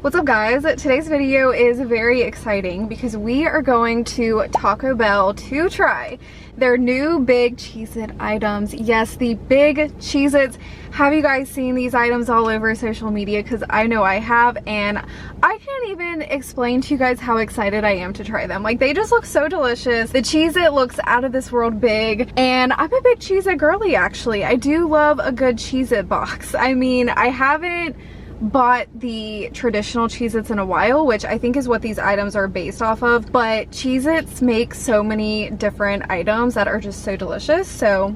What's up guys? Today's video is very exciting because we are going to Taco Bell to try their new big Cheez-It items. Yes, the big Cheez-Its. Have you guys seen these items all over social media? Because I know I have, and I can't even explain to you guys how excited I am to try them. Like, they just look so delicious. The Cheez-It looks out of this world big, and I'm a big Cheez-It girly actually. I do love a good Cheez-It box. I mean, I haven't bought the traditional Cheez-Its in a while, which I think is what these items are based off of, but Cheez-Its make so many different items that are just so delicious, so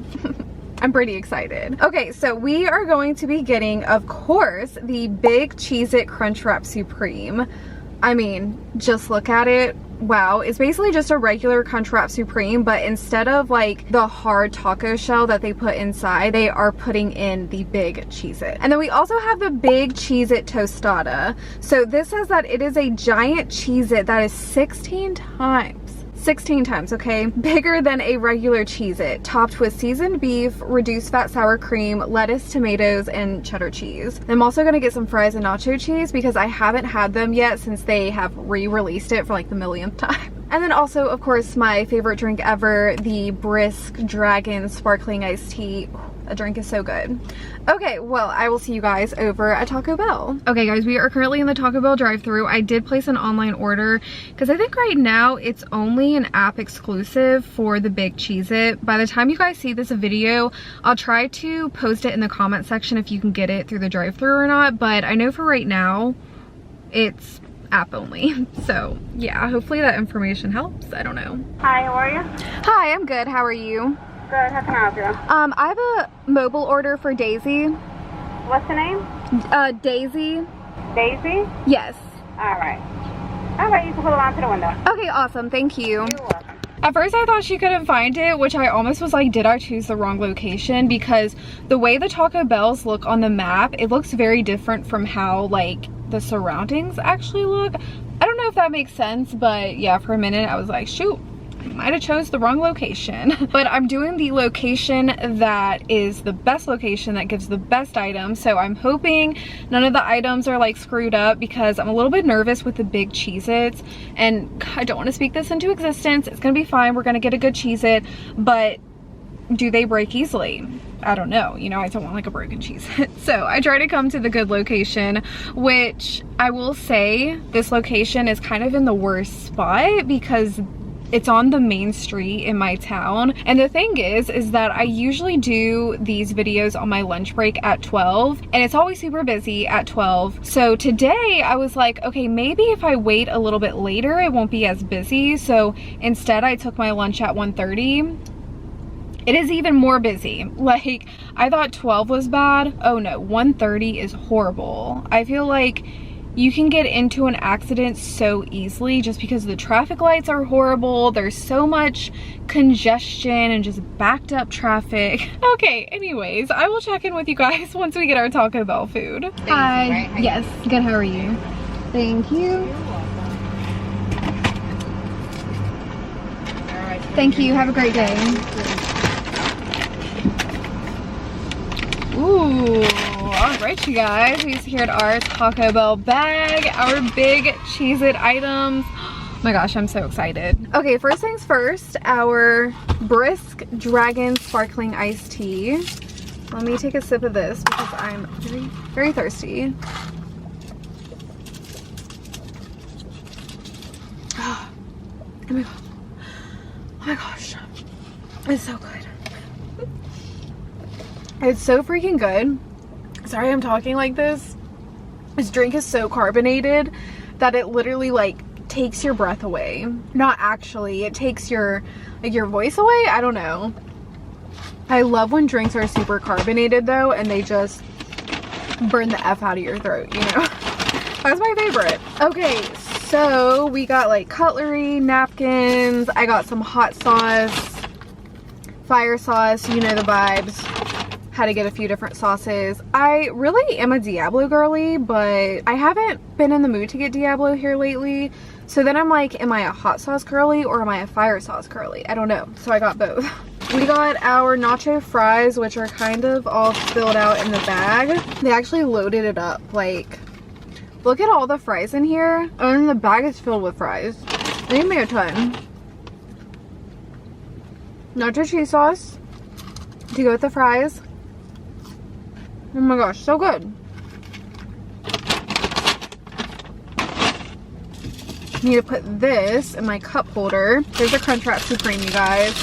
I'm pretty excited. Okay, so we are going to be getting, of course, the big Cheez-It Crunchwrap Supreme. I mean, just look at it. Wow, it's basically just a regular Crunchwrap Supreme, but instead of like the hard taco shell that they put inside, they are putting in the big Cheez-It. And then we also have the big Cheez-It Tostada. So this says that it is a giant Cheez-It that is 16 times, okay, bigger than a regular Cheez-It, topped with seasoned beef, reduced fat sour cream, lettuce, tomatoes, and cheddar cheese. I'm also gonna get some fries and nacho cheese because I haven't had them yet since they have re-released it for like the millionth time. And then also, of course, my favorite drink ever, the Brisk Dragon Sparkling Iced Tea. A drink is so good. Okay, well, I will see you guys over at Taco Bell. Okay guys, we are currently in the Taco Bell drive-thru. I did place an online order because I think right now it's only an app exclusive for the big Cheez-It. By the time you guys see this video, I'll try to post it in the comment section if you can get it through the drive-thru or not, but I know for right now it's app only. So yeah, hopefully that information helps. I don't know. Hi, how are you? Hi, I'm good. How are you? Good, how can I help you? I have a mobile order for Daisy. What's the name? Daisy. Daisy? Yes. Alright. Alright, you can pull it onto the window. Okay, awesome. Thank you. You're welcome. At first I thought she couldn't find it, which I almost was like, did I choose the wrong location? Because the way the Taco Bells look on the map, it looks very different from how like the surroundings actually look. I don't know if that makes sense, but yeah, for a minute I was like, shoot, might have chose the wrong location. But I'm doing the location that is the best location, that gives the best items, so I'm hoping none of the items are like screwed up because I'm a little bit nervous with the big Cheez-Its, and I don't want to speak this into existence. It's gonna be fine, we're gonna get a good Cheez-It, but do they break easily? I don't know, you know, I don't want like a broken Cheez-It. So I try to come to the good location, which I will say this location is kind of in the worst spot because it's on the main street in my town. And the thing is that I usually do these videos on my lunch break at 12, and it's always super busy at 12. So today I was like, okay, maybe if I wait a little bit later, it won't be as busy. So instead I took my lunch at 1:30. It is even more busy. Like, I thought 12 was bad. Oh no, 1:30 is horrible. I feel like you can get into an accident so easily just because the traffic lights are horrible. There's so much congestion and just backed up traffic. Okay, anyways, I will check in with you guys once we get our Taco Bell food. Hi. Right? Yes, good, how are you? Thank you. Thank you, have a great day. Ooh. Alright you guys, we're here at our Taco Bell bag, our big Cheez-It items. Oh my gosh, I'm so excited. Okay, first things first, our Brisk Dragon Sparkling Iced Tea. Let me take a sip of this because I'm very, very thirsty. Oh my god. Oh my gosh. It's so good. It's so freaking good. Sorry I'm talking like this. This drink is so carbonated that it literally like takes your breath away. Not actually, it takes your like your voice away. I don't know. I love when drinks are super carbonated though, and they just burn the F out of your throat, you know. That's my favorite. Okay, so we got like cutlery, napkins, I got some hot sauce, fire sauce, you know the vibes. Had to get a few different sauces. I really am a Diablo girly, but I haven't been in the mood to get Diablo here lately. So then I'm like, am I a hot sauce girly or am I a fire sauce girly? I don't know. So I got both. We got our nacho fries, which are kind of all filled out in the bag. They actually loaded it up like Look at all the fries in here. And the bag is filled with fries. They gave me a ton. Nacho cheese sauce to go with the fries. Oh my gosh, so good. Need to put this in my cup holder. There's a Crunchwrap Supreme, you guys.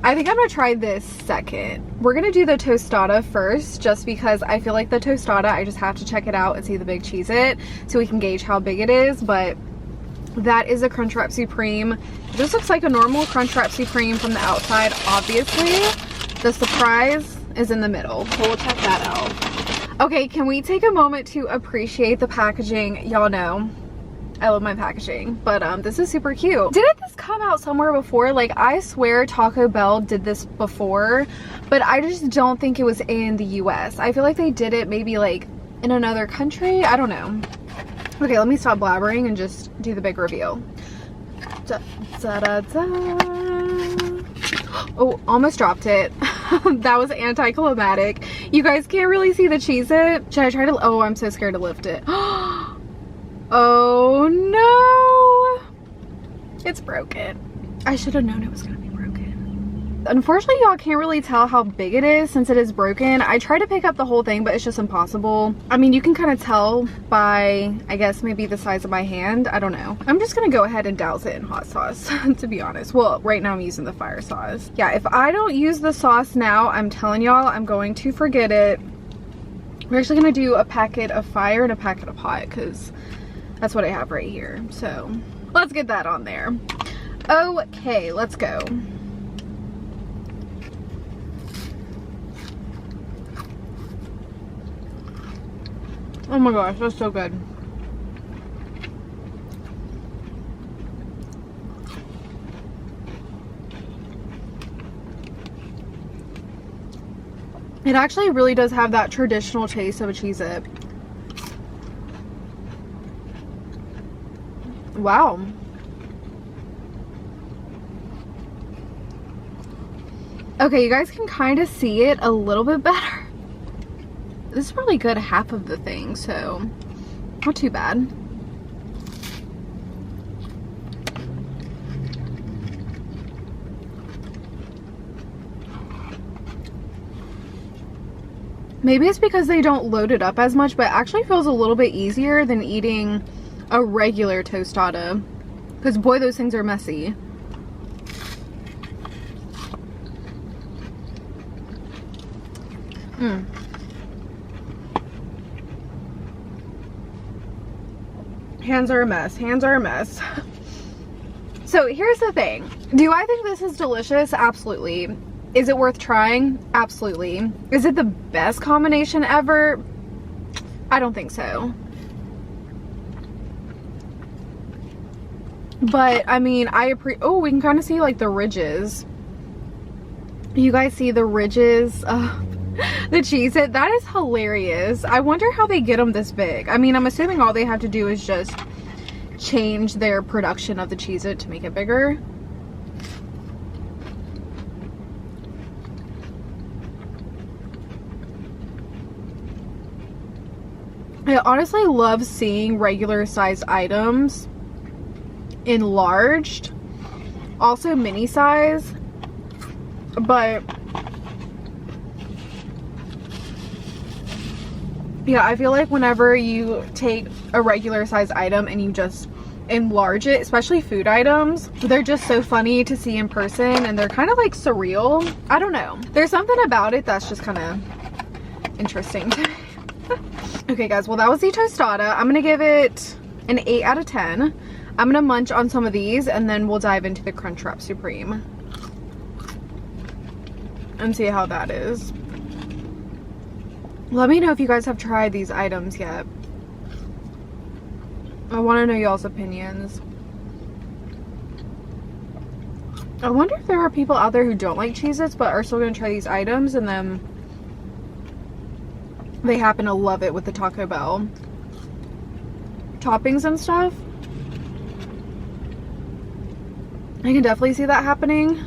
I think I'm gonna try this second. We're gonna do the tostada first, just because I feel like the tostada, I just have to check it out and see the big Cheez-It so we can gauge how big it is. But that is a Crunchwrap Supreme. This looks like a normal Crunchwrap Supreme from the outside, obviously. The surprise is in the middle, so we'll check that out. Okay, can we take a moment to appreciate the packaging? Y'all know I love my packaging, but this is super cute. Didn't this come out somewhere before? Like, I swear Taco Bell did this before, but I just don't think it was in the US. I feel like they did it maybe like in another country. I don't know. Okay, let me stop blabbering and just do the big reveal. Da, da, da, da. Oh, almost dropped it. That was anticlimactic. You guys can't really see the Cheez-It. Should I try to? Oh, I'm so scared to lift it. Oh no, it's broken. I should have known it was gonna be broken. Unfortunately, y'all can't really tell how big it is since it is broken. I tried to pick up the whole thing, but it's just impossible. I mean, you can kind of tell by, I guess, maybe the size of my hand. I don't know. I'm just gonna go ahead and douse it in hot sauce, to be honest. Well, right now I'm using the fire sauce. Yeah, if I don't use the sauce now, I'm telling y'all, I'm going to forget it. We're actually gonna do a packet of fire and a packet of hot, because that's what I have right here. So let's get that on there. Okay, let's go. Oh my gosh, that's so good. It actually really does have that traditional taste of a Cheez-It. Wow. Okay, you guys can kind of see it a little bit better. This is probably good half of the thing, so not too bad. Maybe it's because they don't load it up as much, but it actually feels a little bit easier than eating a regular tostada, because boy, those things are messy. Hands are a mess. Hands are a mess. So here's the thing. Do I think this is delicious? Absolutely. Is it worth trying? Absolutely. Is it the best combination ever? I don't think so. But I mean, oh, we can kind of see like the ridges. You guys see the ridges? The Cheez-It, that is hilarious. I wonder how they get them this big. I mean, I'm assuming all they have to do is just change their production of the Cheez-It to make it bigger. I honestly love seeing regular sized items enlarged, also mini size, but yeah, I feel like whenever you take a regular size item and you just enlarge it, especially food items, they're just so funny to see in person, and they're kind of like surreal. I don't know, there's something about it that's just kind of interesting to me. Okay guys, well that was the tostada. I'm gonna give it an 8 out of 10. I'm gonna munch on some of these and then we'll dive into the Crunchwrap Supreme and see how that is. Let me know if you guys have tried these items yet. I want to know y'all's opinions. I wonder if there are people out there who don't like Cheez-Its but are still gonna try these items and then they happen to love it with the Taco Bell toppings and stuff. I can definitely see that happening.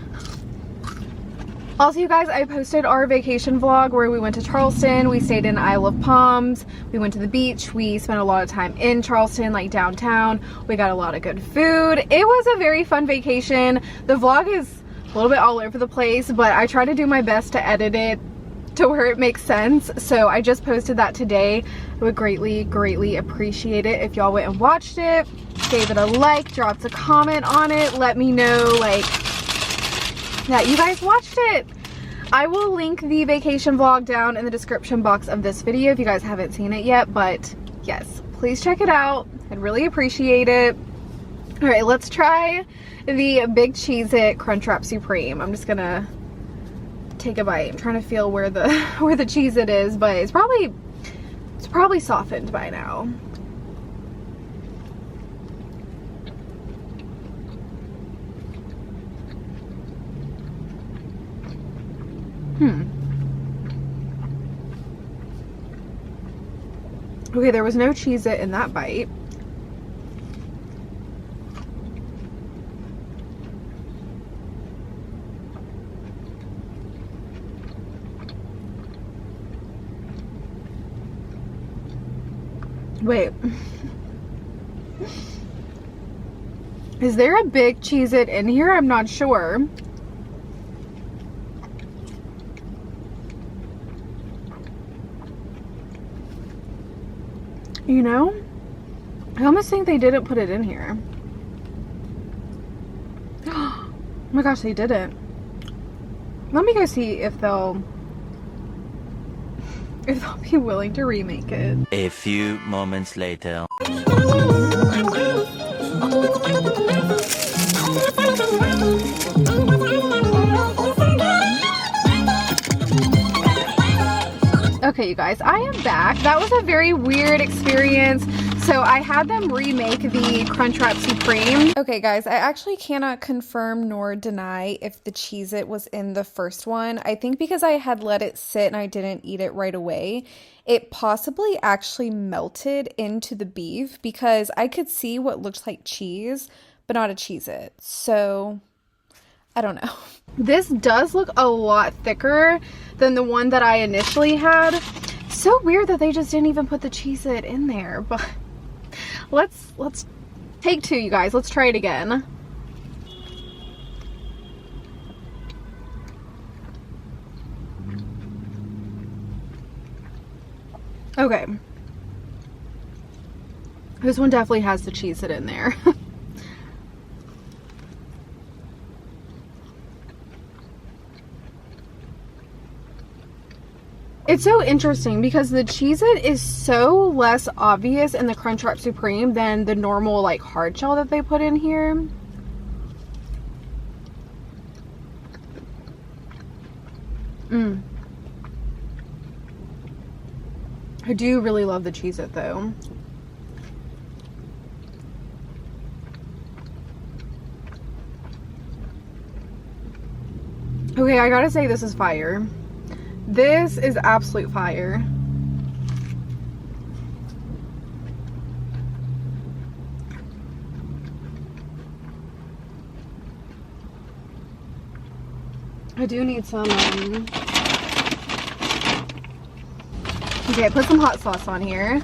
Also, you guys, I posted our vacation vlog where we went to Charleston. We stayed in Isle of Palms. We went to the beach. We spent a lot of time in Charleston, like downtown. We got a lot of good food. It was a very fun vacation. The vlog is a little bit all over the place, but I try to do my best to edit it to where it makes sense. So I just posted that today. I would greatly appreciate it if y'all went and watched it, gave it a like, dropped a comment on it, let me know like that you guys watched it. I will link the vacation vlog down in the description box of this video if you guys haven't seen it yet, but yes, please check it out. I'd really appreciate it. All right, let's try the big Cheez-It Crunchwrap Supreme. I'm just gonna take a bite. I'm trying to feel where the Cheez-It is, but it's probably softened by now. Okay, there was no Cheez-It in that bite. Wait. Is there a big Cheez-It in here? I'm not sure. You know, I almost think they didn't put it in here. Oh my gosh, they didn't. Let me go see if they'll be willing to remake it. A few moments later. Okay, you guys, I am back. That was a very weird experience. So I had them remake the Crunchwrap Supreme. Okay, guys, I actually cannot confirm nor deny if the Cheez-It was in the first one. I think because I had let it sit and I didn't eat it right away, it possibly actually melted into the beef because I could see what looked like cheese, but not a Cheez-It. So I don't know. This does look a lot thicker than the one that I initially had. So weird that they just didn't even put the Cheez-It in there, but let's take two, you guys. Let's try it again. Okay. This one definitely has the Cheez-It in there. It's so interesting because the Cheez-It is so less obvious in the Crunchwrap Supreme than the normal like hard shell that they put in here. I do really love the Cheez-It though. Okay, I gotta say this is fire. This is absolute fire. I do need some, okay, put some hot sauce on here.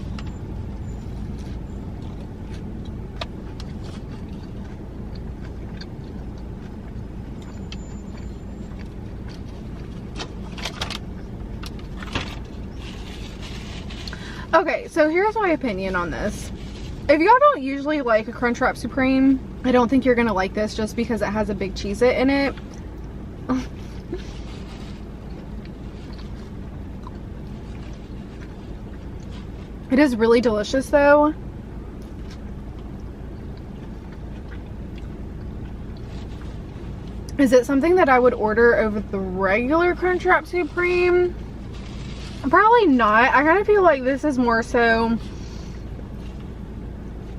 Okay, so here's my opinion on this. If y'all don't usually like a Crunchwrap Supreme, I don't think you're gonna like this just because it has a big Cheez-It in it. It is really delicious though. Is it something that I would order over the regular Crunchwrap Supreme? Probably not. I kind of feel like this is more so,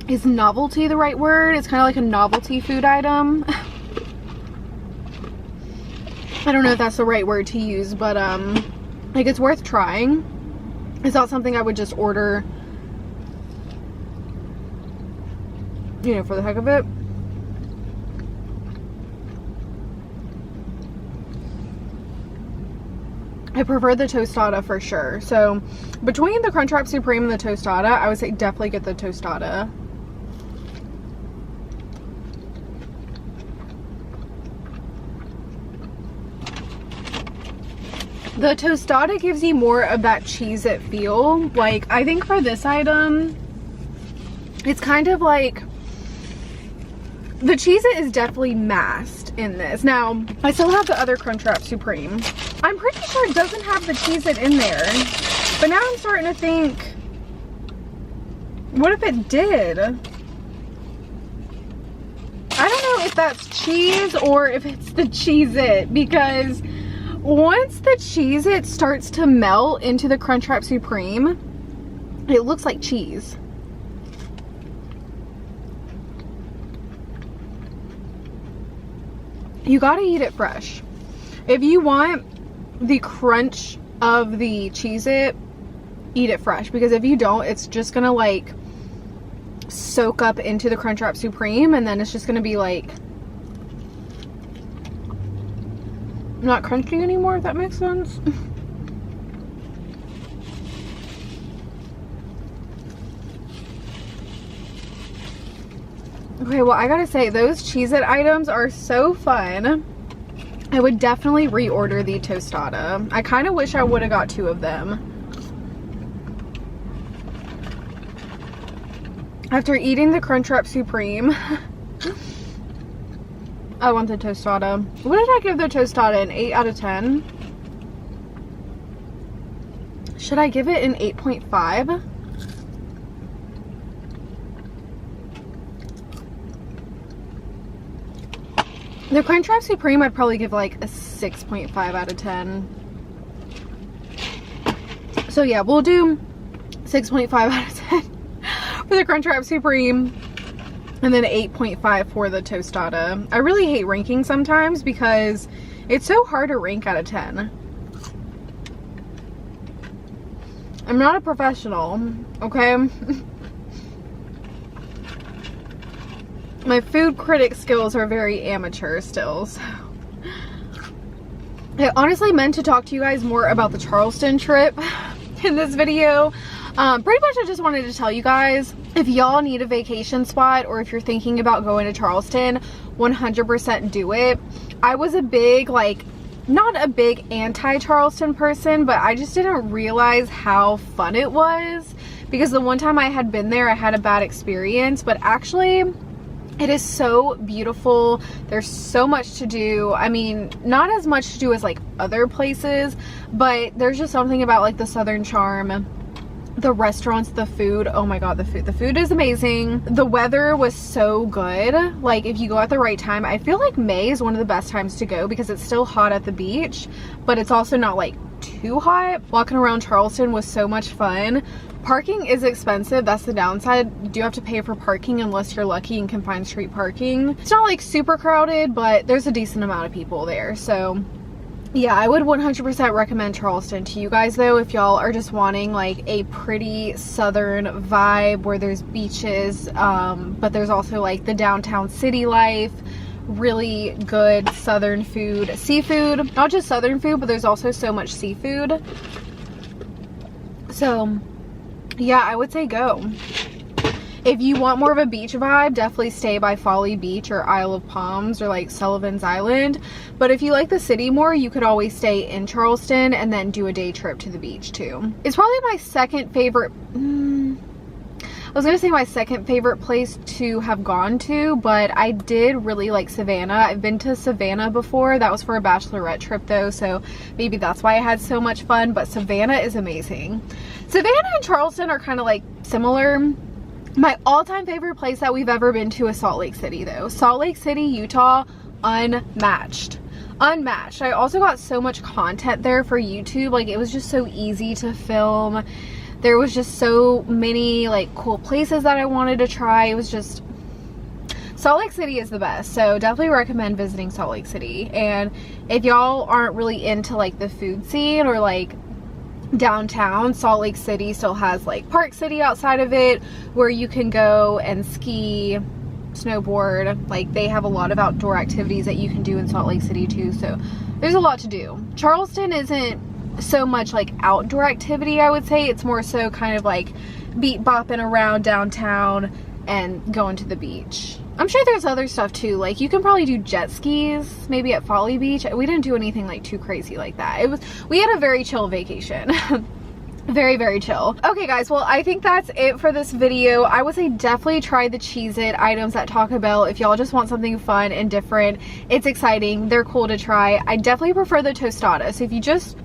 is novelty the right word? It's kind of like a novelty food item. I don't know if that's the right word to use, but like it's worth trying. It's not something I would just order, you know, for the heck of it. I prefer the tostada for sure. So between the Crunchwrap Supreme and the tostada, I would say definitely get the tostada. The tostada gives you more of that Cheez-It feel. Like, I think for this item, it's kind of like, the Cheez-It is definitely masked in this. Now, I still have the other Crunchwrap Supreme. I'm pretty sure it doesn't have the Cheez-It in there. But now I'm starting to think, what if it did? I don't know if that's cheese or if it's the Cheez-It, because once the Cheez-It starts to melt into the Crunchwrap Supreme, it looks like cheese. You gotta eat it fresh. If you want the crunch of the Cheez-It, eat it fresh, because if you don't, it's just gonna like soak up into the Crunchwrap Supreme, and then it's just gonna be like not crunchy anymore, if that makes sense. Okay, well, I gotta say, those Cheez-It items are so fun. I would definitely reorder the tostada. I kind of wish I would have got 2 of them. After eating the Crunchwrap Supreme, I want the tostada. What did I give the tostada? An 8 out of 10? Should I give it an 8.5? The Crunchwrap Supreme, I'd probably give like a 6.5 out of 10. So yeah, we'll do 6.5 out of 10 for the Crunchwrap Supreme, and then 8.5 for the tostada. I really hate ranking sometimes because it's so hard to rank out of 10. I'm not a professional, okay? My food critic skills are very amateur still, so. I honestly meant to talk to you guys more about the Charleston trip in this video. Pretty much I just wanted to tell you guys, if y'all need a vacation spot or if you're thinking about going to Charleston, 100% do it. I was a big, like, not a big anti-Charleston person, but I just didn't realize how fun it was, because the one time I had been there, I had a bad experience, but actually it is so beautiful. There's so much to do. I mean, not as much to do as like other places, but there's just something about like the Southern charm. The restaurants, the food, oh my god, the food is amazing. The weather was so good. Like, if you go at the right time, I feel like May is one of the best times to go because it's still hot at the beach, but it's also not like too hot. Walking around Charleston was so much fun. Parking is expensive, that's the downside. You do have to pay for parking unless you're lucky and can find street parking. It's not like super crowded, but there's a decent amount of people there, so yeah, I would 100% recommend Charleston to you guys though, if y'all are just wanting like a pretty southern vibe where there's beaches, but there's also like the downtown city life, really good southern food, seafood, not just southern food, but there's also so much seafood. So yeah, I would say go. If you want more of a beach vibe, definitely stay by Folly Beach or Isle of Palms or like Sullivan's Island. But if you like the city more, you could always stay in Charleston and then do a day trip to the beach too. It's probably my second favorite, I was gonna say my second favorite place to have gone to, but I did really like Savannah. I've been to Savannah before. That was for a bachelorette trip though, so maybe that's why I had so much fun, but Savannah is amazing. Savannah and Charleston are kind of like similar. My all-time favorite place that we've ever been to is Salt Lake City though. Salt Lake City, Utah, unmatched. Unmatched. I also got so much content there for YouTube. Like, it was just so easy to film. There was just so many like cool places that I wanted to try. It was just, Salt Lake City is the best, so definitely recommend visiting Salt Lake City. And if y'all aren't really into like the food scene or like downtown, Salt Lake City still has like Park City outside of it where you can go and ski, snowboard. Like, they have a lot of outdoor activities that you can do in Salt Lake City too, so there's a lot to do. Charleston isn't so much like outdoor activity, I would say. It's more so kind of like beat bopping around downtown and going to the beach. I'm sure there's other stuff too, like you can probably do jet skis maybe at Folly Beach. We didn't do anything like too crazy like that. We had a very chill vacation. Very, very chill. Okay guys, well I think that's it for this video. I would say definitely try the Cheez-It items at Taco Bell if y'all just want something fun and different. It's exciting, they're cool to try. I definitely prefer the tostada. So if you just,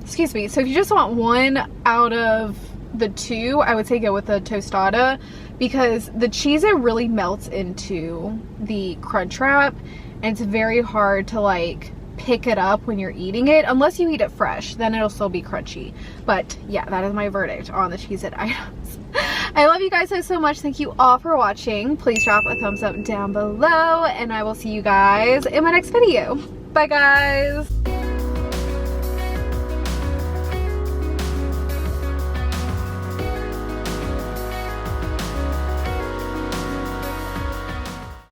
excuse me, so if you just want one out of the two, I would say go with the tostada, because the Cheez-It really melts into the Crunchwrap and it's very hard to like pick it up when you're eating it, unless you eat it fresh, then it'll still be crunchy. But yeah, that is my verdict on the Cheez-It items. I love you guys so much. Thank you all for watching. Please drop a thumbs up down below and I will see you guys in my next video. Bye guys.